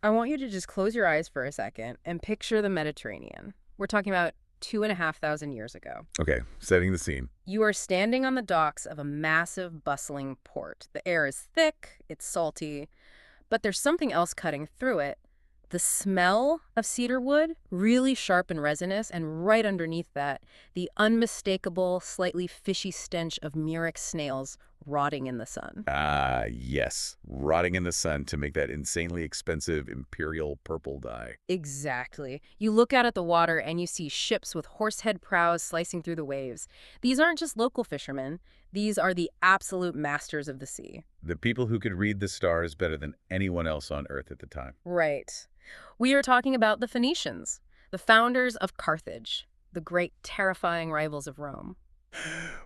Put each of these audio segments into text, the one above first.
I want you to just close your eyes for a second and picture the Mediterranean. We're talking about 2,500 years ago. Okay, setting the scene. You are standing on the docks of a massive, bustling port. The air is thick, it's salty, but there's something else cutting through it. The smell of cedar wood, really sharp and resinous, and right underneath that, the unmistakable, slightly fishy stench of murex snails rotting in the sun. Ah, yes. Rotting in the sun to make that insanely expensive imperial purple dye. Exactly. You look out at the water and you see ships with horsehead prows slicing through the waves. These aren't just local fishermen. These are the absolute masters of the sea. The people who could read the stars better than anyone else on Earth at the time. Right. We are talking about the Phoenicians, the founders of Carthage, the great terrifying rivals of Rome.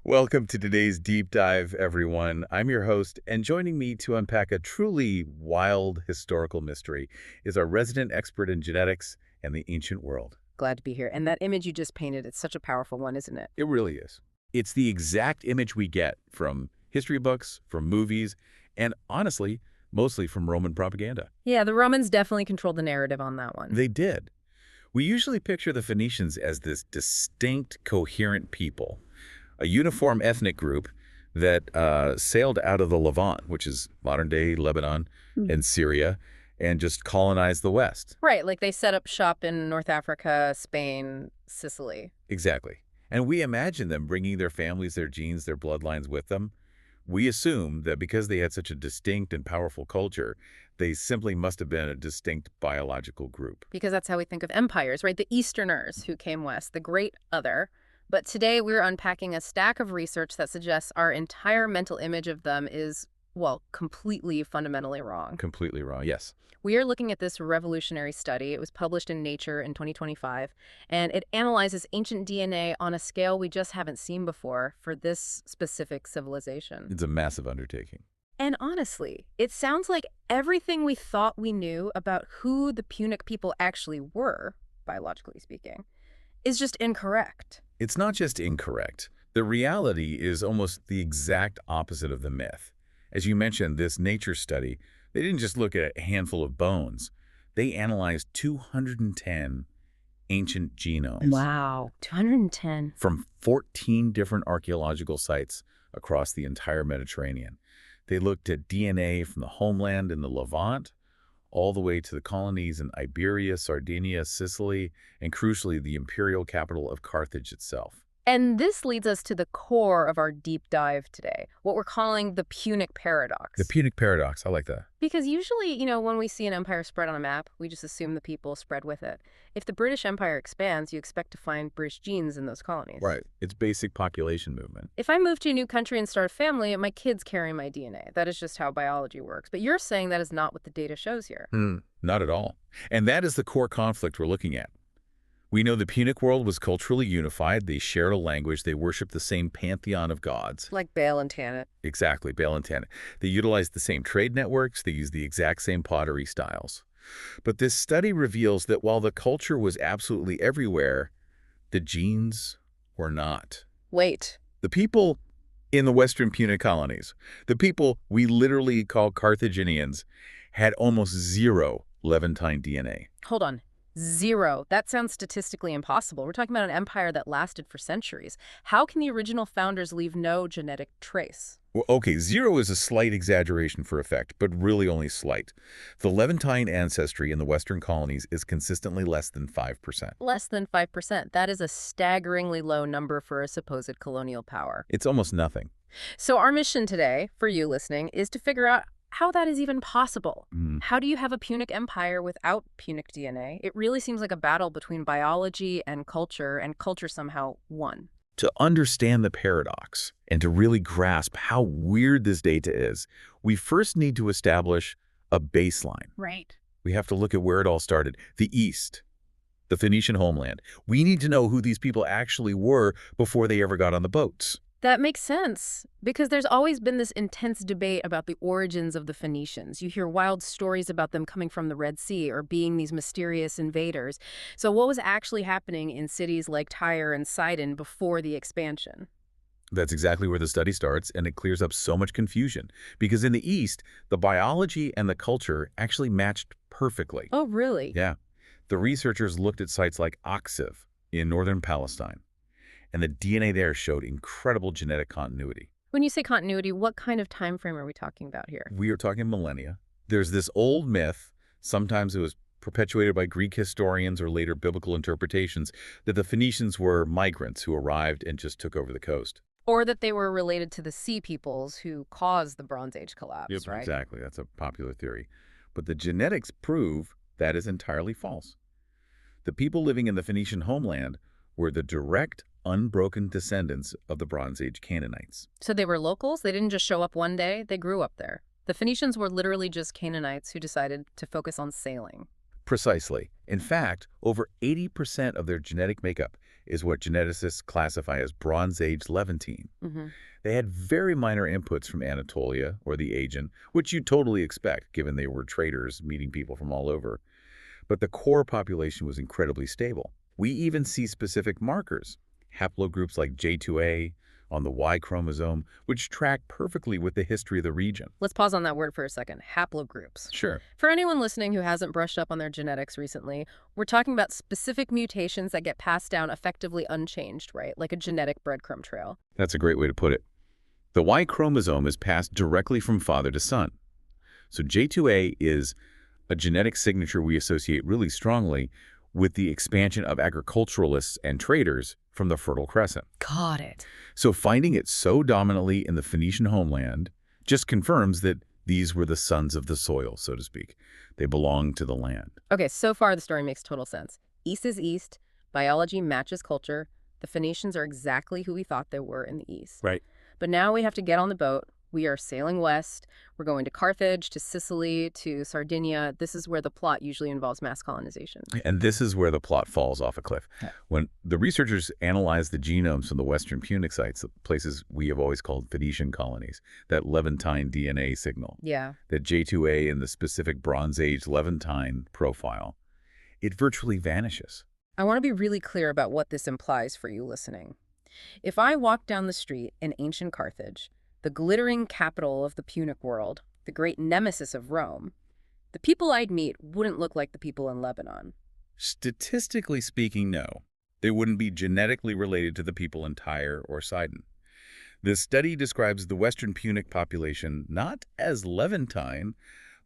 Welcome to today's deep dive, everyone. I'm your host, and joining me to unpack a truly wild historical mystery is our resident expert in genetics and the ancient world. Glad to be here. And that image you just painted, it's such a powerful one, isn't it? It really is. It's the exact image we get from history books, from movies, and honestly, mostly from Roman propaganda. Yeah, the Romans definitely controlled the narrative on that one. They did. We usually picture the Phoenicians as this distinct, coherent people, a uniform ethnic group that sailed out of the Levant, which is modern-day Lebanon and Syria, and just colonized the West. Right, like they set up shop in North Africa, Spain, Sicily. Exactly. And we imagine them bringing their families, their genes, their bloodlines with them. We assume that because they had such a distinct and powerful culture, they simply must have been a distinct biological group. Because that's how we think of empires, right? The Easterners who came west, the great other. But today we're unpacking a stack of research that suggests our entire mental image of them is, well, completely fundamentally wrong. Completely wrong, yes. We are looking at this revolutionary study. It was published in Nature in 2025, and it analyzes ancient DNA on a scale we just haven't seen before for this specific civilization. It's a massive undertaking. And honestly, it sounds like everything we thought we knew about who the Punic people actually were, biologically speaking, is just incorrect. It's not just incorrect. The reality is almost the exact opposite of the myth. As you mentioned, this Nature study, they didn't just look at a handful of bones. They analyzed 210 ancient genomes. Wow, 210. From 14 different archaeological sites across the entire Mediterranean. They looked at DNA from the homeland in the Levant, all the way to the colonies in Iberia, Sardinia, Sicily, and crucially, the imperial capital of Carthage itself. And this leads us to the core of our deep dive today, what we're calling the Punic paradox. The Punic paradox, I like that. Because usually, when we see an empire spread on a map, we just assume the people spread with it. If the British Empire expands, you expect to find British genes in those colonies. Right. It's basic population movement. If I move to a new country and start a family, my kids carry my DNA. That is just how biology works. But you're saying that is not what the data shows here. Not at all. And that is the core conflict we're looking at. We know the Punic world was culturally unified. They shared a language. They worshiped the same pantheon of gods. Like Baal and Tanit. Exactly, Baal and Tanit. They utilized the same trade networks. They used the exact same pottery styles. But this study reveals that while the culture was absolutely everywhere, the genes were not. Wait. The people in the Western Punic colonies, the people we literally call Carthaginians, had almost zero Levantine DNA. Hold on. Zero. That sounds statistically impossible. We're talking about an empire that lasted for centuries. How can the original founders leave no genetic trace? Well, okay, zero is a slight exaggeration for effect, but really only slight. The Levantine ancestry in the Western colonies is consistently less than 5%. Less than 5%. That is a staggeringly low number for a supposed colonial power. It's almost nothing. So our mission today, for you listening, is to figure out how that is even possible. How do you have a Punic empire without Punic DNA? It really seems like a battle between biology and culture somehow won. To understand the paradox and to really grasp how weird this data is, we first need to establish a baseline. Right. We have to look at where it all started. The East, the Phoenician homeland. We need to know who these people actually were before they ever got on the boats. That makes sense, because there's always been this intense debate about the origins of the Phoenicians. You hear wild stories about them coming from the Red Sea or being these mysterious invaders. So what was actually happening in cities like Tyre and Sidon before the expansion? That's exactly where the study starts, and it clears up so much confusion. Because in the East, the biology and the culture actually matched perfectly. Oh, really? Yeah. The researchers looked at sites like Aksiv in northern Palestine, and the DNA there showed incredible genetic continuity. When you say continuity, what kind of time frame are we talking about here? We are talking millennia. There's this old myth, sometimes it was perpetuated by Greek historians or later biblical interpretations, that the Phoenicians were migrants who arrived and just took over the coast. Or that they were related to the Sea Peoples who caused the Bronze Age collapse, right? Exactly. That's a popular theory. But the genetics prove that is entirely false. The people living in the Phoenician homeland were the direct, unbroken descendants of the Bronze Age Canaanites. So they were locals? They didn't just show up one day? They grew up there. The Phoenicians were literally just Canaanites who decided to focus on sailing. Precisely. In fact, over 80% of their genetic makeup is what geneticists classify as Bronze Age Levantine. Hmm. They had very minor inputs from Anatolia or the Aegean, which you'd totally expect given they were traders meeting people from all over. But the core population was incredibly stable. We even see specific markers, haplogroups like J2A on the Y chromosome, which track perfectly with the history of the region. Let's pause on that word for a second. Haplogroups. Sure. For anyone listening who hasn't brushed up on their genetics recently, we're talking about specific mutations that get passed down effectively unchanged, right? Like a genetic breadcrumb trail. That's a great way to put it. The Y chromosome is passed directly from father to son. So J2A is a genetic signature we associate really strongly with the expansion of agriculturalists and traders from the Fertile Crescent. Got it. So finding it so dominantly in the Phoenician homeland just confirms that these were the sons of the soil, so to speak. They belonged to the land. Okay, so far the story makes total sense. East is East, biology matches culture, the Phoenicians are exactly who we thought they were in the East. Right. But now we have to get on the boat. We are sailing west. We're going to Carthage, to Sicily, to Sardinia. This is where the plot usually involves mass colonization. And this is where the plot falls off a cliff. Yeah. When the researchers analyzed the genomes from the Western Punic sites, the places we have always called Phoenician colonies, that Levantine DNA signal, Yeah. that J2A in the specific Bronze Age Levantine profile, it virtually vanishes. I want to be really clear about what this implies for you listening. If I walk down the street in ancient Carthage, the glittering capital of the Punic world, the great nemesis of Rome, the people I'd meet wouldn't look like the people in Lebanon. Statistically speaking, no. They wouldn't be genetically related to the people in Tyre or Sidon. This study describes the Western Punic population not as Levantine,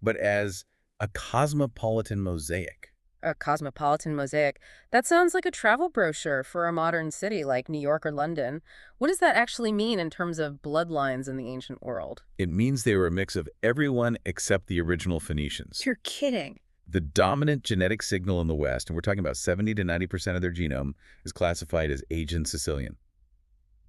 but as a cosmopolitan mosaic. A cosmopolitan mosaic. That sounds like a travel brochure for a modern city like New York or London. What does that actually mean in terms of bloodlines in the ancient world? It means they were a mix of everyone except the original Phoenicians. You're kidding. The dominant genetic signal in the West, and we're talking about 70 to 90% of their genome, is classified as Aegean Sicilian.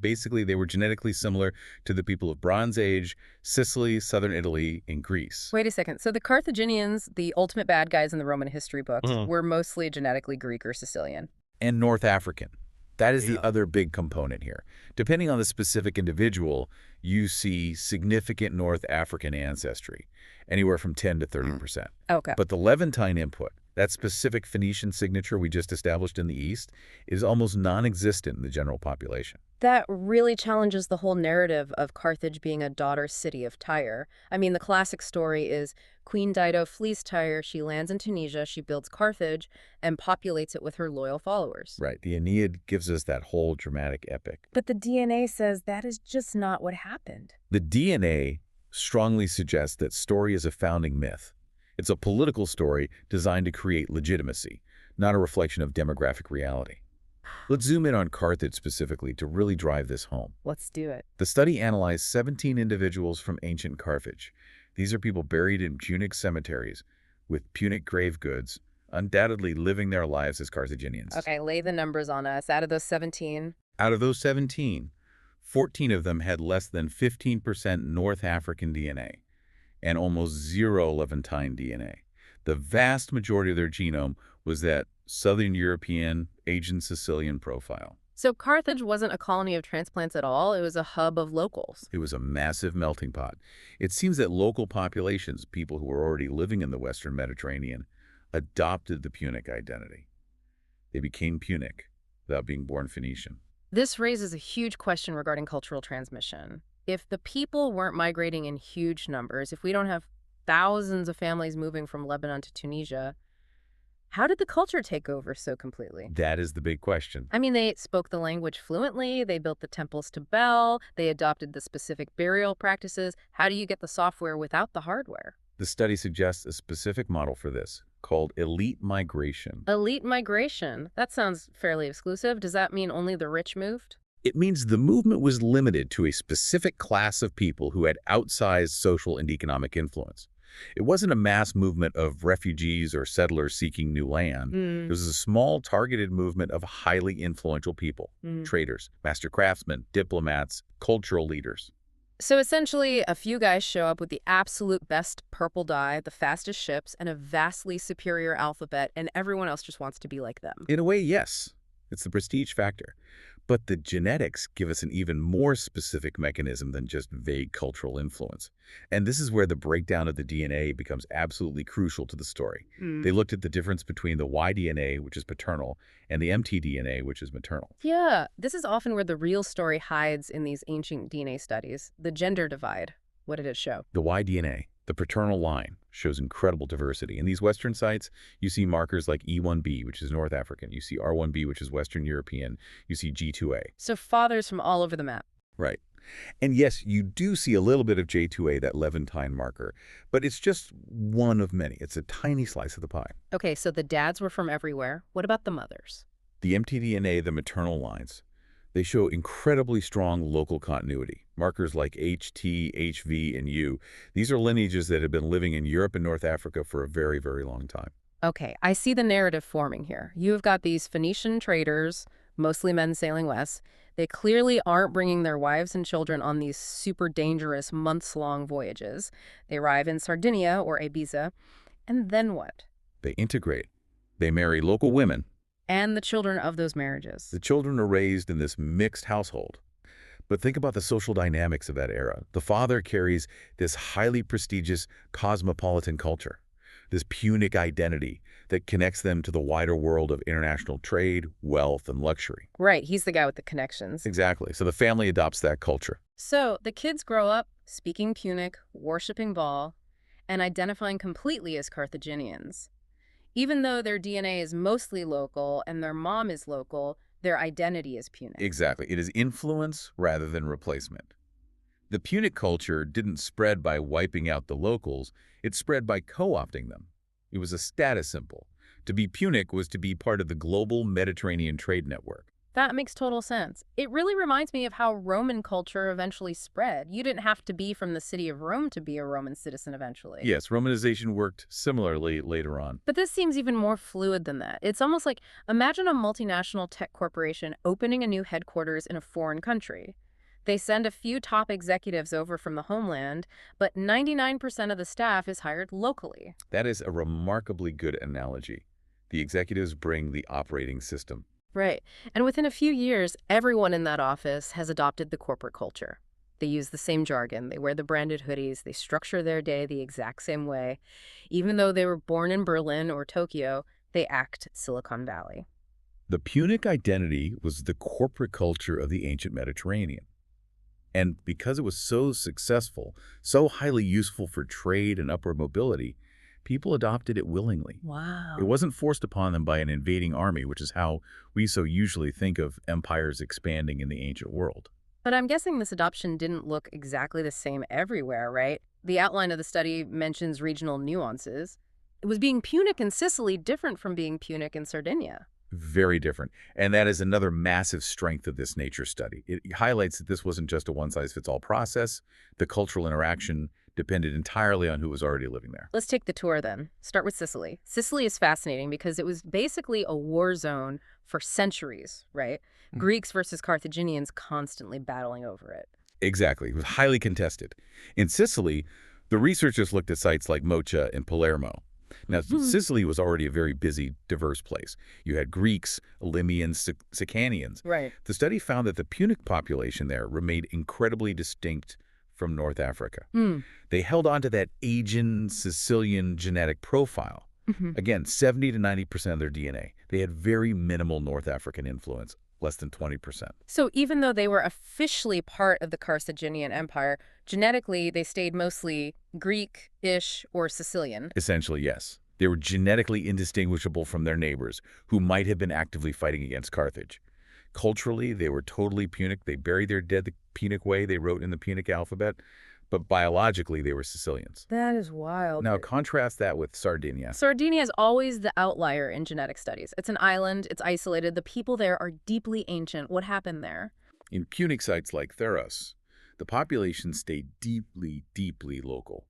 Basically, they were genetically similar to the people of Bronze Age, Sicily, southern Italy, and Greece. Wait a second. So the Carthaginians, the ultimate bad guys in the Roman history books, were mostly genetically Greek or Sicilian. And North African. That is the other big component here. Depending on the specific individual, you see significant North African ancestry, anywhere from 10 to 30%. Okay. But the Levantine input, that specific Phoenician signature we just established in the East, is almost non-existent in the general population. That really challenges the whole narrative of Carthage being a daughter city of Tyre. I mean, the classic story is Queen Dido flees Tyre, she lands in Tunisia, she builds Carthage, and populates it with her loyal followers. Right. The Aeneid gives us that whole dramatic epic. But the DNA says that is just not what happened. The DNA strongly suggests that story is a founding myth. It's a political story designed to create legitimacy, not a reflection of demographic reality. Let's zoom in on Carthage specifically to really drive this home. Let's do it. The study analyzed 17 individuals from ancient Carthage. These are people buried in Punic cemeteries with Punic grave goods, undoubtedly living their lives as Carthaginians. Okay, lay the numbers on us. Out of those 17. Out of those 17, 14 of them had less than 15% North African DNA and almost zero Levantine DNA. The vast majority of their genome was that Southern European, Aegean Sicilian profile. So Carthage wasn't a colony of transplants at all. It was a hub of locals. It was a massive melting pot. It seems that local populations, people who were already living in the Western Mediterranean, adopted the Punic identity. They became Punic without being born Phoenician. This raises a huge question regarding cultural transmission. If the people weren't migrating in huge numbers, if we don't have thousands of families moving from Lebanon to Tunisia, how did the culture take over so completely? That is the big question. I mean, they spoke the language fluently, they built the temples to Bel, they adopted the specific burial practices. How do you get the software without the hardware? The study suggests a specific model for this, called elite migration. Elite migration. That sounds fairly exclusive. Does that mean only the rich moved? It means the movement was limited to a specific class of people who had outsized social and economic influence. It wasn't a mass movement of refugees or settlers seeking new land. It Mm. was a small, targeted movement of highly influential people, Mm. traders, master craftsmen, diplomats, cultural leaders. So essentially, a few guys show up with the absolute best purple dye, the fastest ships, and a vastly superior alphabet, and everyone else just wants to be like them. In a way, yes, it's the prestige factor. But the genetics give us an even more specific mechanism than just vague cultural influence. And this is where the breakdown of the DNA becomes absolutely crucial to the story. They looked at the difference between the Y-DNA, which is paternal, and the mtDNA, which is maternal. Yeah, this is often where the real story hides in these ancient DNA studies. The gender divide. What did it show? The Y-DNA, the paternal line, shows incredible diversity. In these Western sites, you see markers like E1b, which is North African. You see R1b, which is Western European. You see G2A. So fathers from all over the map. Right. And yes, you do see a little bit of J2A, that Levantine marker, but it's just one of many. It's a tiny slice of the pie. Okay, so the dads were from everywhere. What about the mothers? The mtDNA, the maternal lines, they show incredibly strong local continuity. Markers like HT, HV, and U. These are lineages that have been living in Europe and North Africa for a very, very long time. Okay, I see the narrative forming here. You've got these Phoenician traders, mostly men sailing west. They clearly aren't bringing their wives and children on these super dangerous months-long voyages. They arrive in Sardinia or Ibiza, and then what? They integrate. They marry local women. And the children of those marriages. The children are raised in this mixed household. But think about the social dynamics of that era. The father carries this highly prestigious cosmopolitan culture, this Punic identity that connects them to the wider world of international trade, wealth, and luxury. Right, he's the guy with the connections. Exactly. So the family adopts that culture. So the kids grow up speaking Punic, worshiping Baal, and identifying completely as Carthaginians. Even though their DNA is mostly local and their mom is local, their identity is Punic. Exactly. It is influence rather than replacement. The Punic culture didn't spread by wiping out the locals. It spread by co-opting them. It was a status symbol. To be Punic was to be part of the global Mediterranean trade network. That makes total sense. It really reminds me of how Roman culture eventually spread. You didn't have to be from the city of Rome to be a Roman citizen eventually. Yes, Romanization worked similarly later on. But this seems even more fluid than that. It's almost like, imagine a multinational tech corporation opening a new headquarters in a foreign country. They send a few top executives over from the homeland, but 99% of the staff is hired locally. That is a remarkably good analogy. The executives bring the operating system. Right. And within a few years, everyone in that office has adopted the corporate culture. They use the same jargon, they wear the branded hoodies, they structure their day the exact same way. Even though they were born in Berlin or Tokyo, they act Silicon Valley. The Punic identity was the corporate culture of the ancient Mediterranean. And because it was so successful, so highly useful for trade and upward mobility, people adopted it willingly. Wow. It wasn't forced upon them by an invading army, which is how we so usually think of empires expanding in the ancient world. But I'm guessing this adoption didn't look exactly the same everywhere, right? The outline of the study mentions regional nuances. Was being Punic in Sicily different from being Punic in Sardinia? Very different. And that is another massive strength of this nature study. It highlights that this wasn't just a one-size-fits-all process. The cultural interaction depended entirely on who was already living there. Let's take the tour then. Start with Sicily. Sicily is fascinating because it was basically a war zone for centuries, right? Greeks versus Carthaginians constantly battling over it. Exactly. It was highly contested. In Sicily, the researchers looked at sites like Mocha and Palermo. Now, Sicily was already a very busy, diverse place. You had Greeks, Limeans, Sicanians. Right. The study found that the Punic population there remained incredibly distinct from North Africa. They held on to that Aegean, Sicilian genetic profile. Again, 70 to 90% of their DNA. They had very minimal North African influence, less than 20%. So even though they were officially part of the Carthaginian Empire, genetically they stayed mostly Greek-ish or Sicilian. Essentially, yes. They were genetically indistinguishable from their neighbors, who might have been actively fighting against Carthage. Culturally, they were totally Punic. They buried their dead the Punic way they wrote in the Punic alphabet. But biologically, they were Sicilians. That is wild. Now, contrast that with Sardinia. Sardinia is always the outlier in genetic studies. It's an island, it's isolated, the people there are deeply ancient. What happened there? In Punic sites like Theros, the population stayed deeply, deeply local.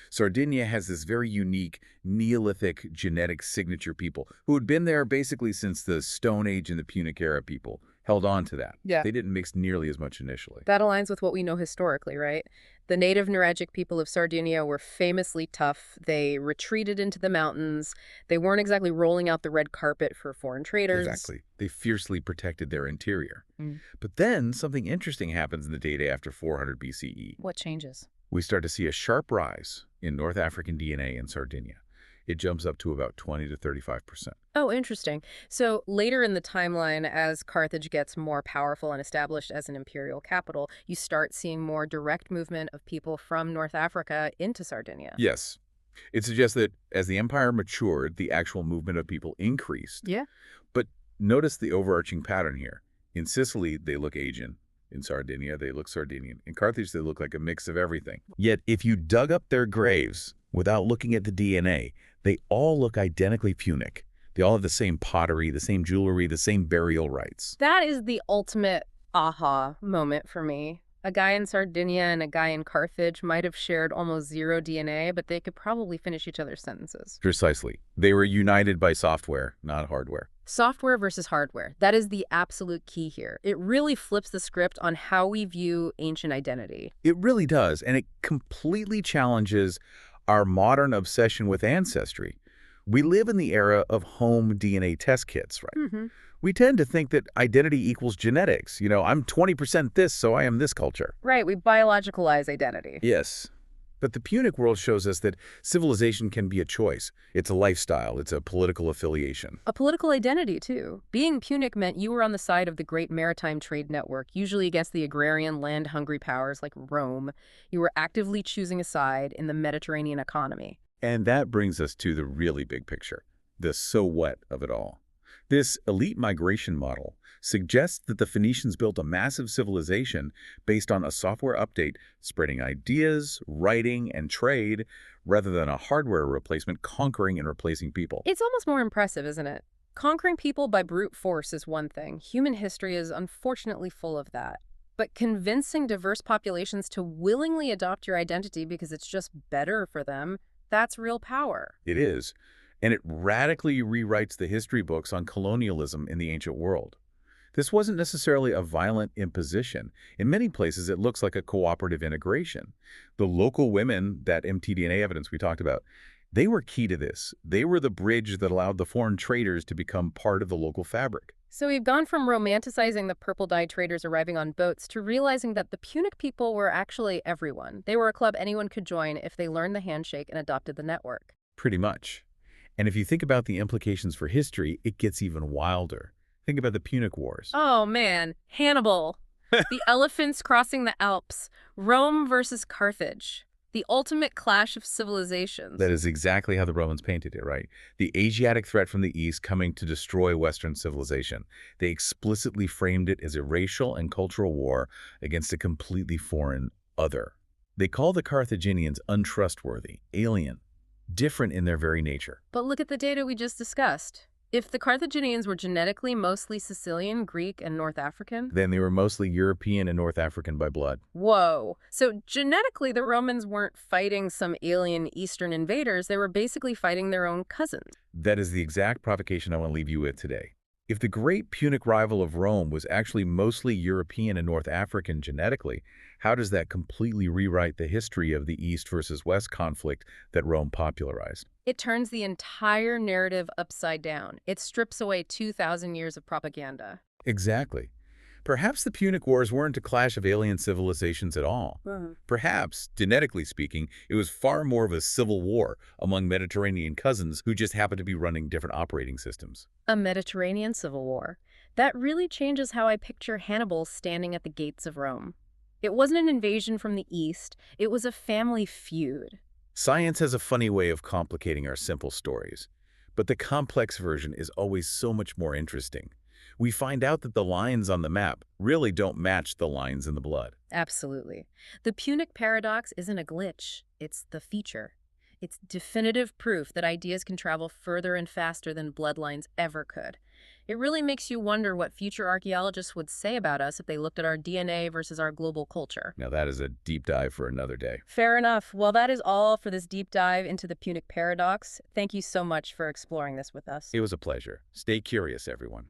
Sardinia has this very unique Neolithic genetic signature people who had been there basically since the Stone Age and the Punic era people held on to that. Yeah. They didn't mix nearly as much initially. That aligns with what we know historically, right? The native Nuragic people of Sardinia were famously tough. They retreated into the mountains. They weren't exactly rolling out the red carpet for foreign traders. Exactly. They fiercely protected their interior. Mm. But then something interesting happens in the data after 400 BCE. What changes? We start to see a sharp rise in North African DNA in Sardinia. It jumps up to about 20 to 35%. Oh, interesting. So later in the timeline, as Carthage gets more powerful and established as an imperial capital, you start seeing more direct movement of people from North Africa into Sardinia. Yes. It suggests that as the empire matured, the actual movement of people increased. Yeah. But notice the overarching pattern here. In Sicily, they look Aegean. In Sardinia, they look Sardinian. In Carthage, they look like a mix of everything. Yet, if you dug up their graves without looking at the DNA, they all look identically Punic. They all have the same pottery, the same jewelry, the same burial rites. That is the ultimate aha moment for me. A guy in Sardinia and a guy in Carthage might have shared almost zero DNA, but they could probably finish each other's sentences. Precisely. They were united by software, not hardware. Software versus hardware. That is the absolute key here. It really flips the script on how we view ancient identity. It really does, and it completely challenges our modern obsession with ancestry. We live in the era of home DNA test kits, right? Mm-hmm. We tend to think that identity equals genetics. You know, I'm 20% this, so I am this culture. Right, we biologicalize identity. Yes. But the Punic world shows us that civilization can be a choice. It's a lifestyle. It's a political affiliation. A political identity, too. Being Punic meant you were on the side of the great maritime trade network, usually against the agrarian, land-hungry powers like Rome. You were actively choosing a side in the Mediterranean economy. And that brings us to the really big picture, the so what of it all. This elite migration model suggests that the Phoenicians built a massive civilization based on a software update, spreading ideas, writing, and trade, rather than a hardware replacement conquering and replacing people. It's almost more impressive, isn't it? Conquering people by brute force is one thing. Human history is unfortunately full of that. But convincing diverse populations to willingly adopt your identity because it's just better for them, that's real power. It is. And it radically rewrites the history books on colonialism in the ancient world. This wasn't necessarily a violent imposition. In many places, it looks like a cooperative integration. The local women, that mtDNA evidence we talked about, they were key to this. They were the bridge that allowed the foreign traders to become part of the local fabric. So we've gone from romanticizing the purple-dyed traders arriving on boats to realizing that the Punic people were actually everyone. They were a club anyone could join if they learned the handshake and adopted the network. Pretty much. And if you think about the implications for history, it gets even wilder. Think about the Punic Wars. Oh, man. Hannibal. The elephants crossing the Alps. Rome versus Carthage. The ultimate clash of civilizations. That is exactly how the Romans painted it, right? The Asiatic threat from the east coming to destroy Western civilization. They explicitly framed it as a racial and cultural war against a completely foreign other. They call the Carthaginians untrustworthy, alien, different in their very nature. But look at the data we just discussed. If the Carthaginians were genetically mostly Sicilian, Greek, and North African... Then they were mostly European and North African by blood. Whoa. So genetically, the Romans weren't fighting some alien Eastern invaders. They were basically fighting their own cousins. That is the exact provocation I want to leave you with today. If the great Punic rival of Rome was actually mostly European and North African genetically, how does that completely rewrite the history of the East versus West conflict that Rome popularized? It turns the entire narrative upside down. It strips away 2,000 years of propaganda. Exactly. Perhaps the Punic Wars weren't a clash of alien civilizations at all. Perhaps, genetically speaking, it was far more of a civil war among Mediterranean cousins who just happened to be running different operating systems. A Mediterranean civil war. That really changes how I picture Hannibal standing at the gates of Rome. It wasn't an invasion from the east, it was a family feud. Science has a funny way of complicating our simple stories, but the complex version is always so much more interesting. We find out that the lines on the map really don't match the lines in the blood. Absolutely. The Punic paradox isn't a glitch, it's the feature. It's definitive proof that ideas can travel further and faster than bloodlines ever could. It really makes you wonder what future archaeologists would say about us if they looked at our DNA versus our global culture. Now that is a deep dive for another day. Fair enough. Well, that is all for this deep dive into the Punic paradox. Thank you so much for exploring this with us. It was a pleasure. Stay curious, everyone.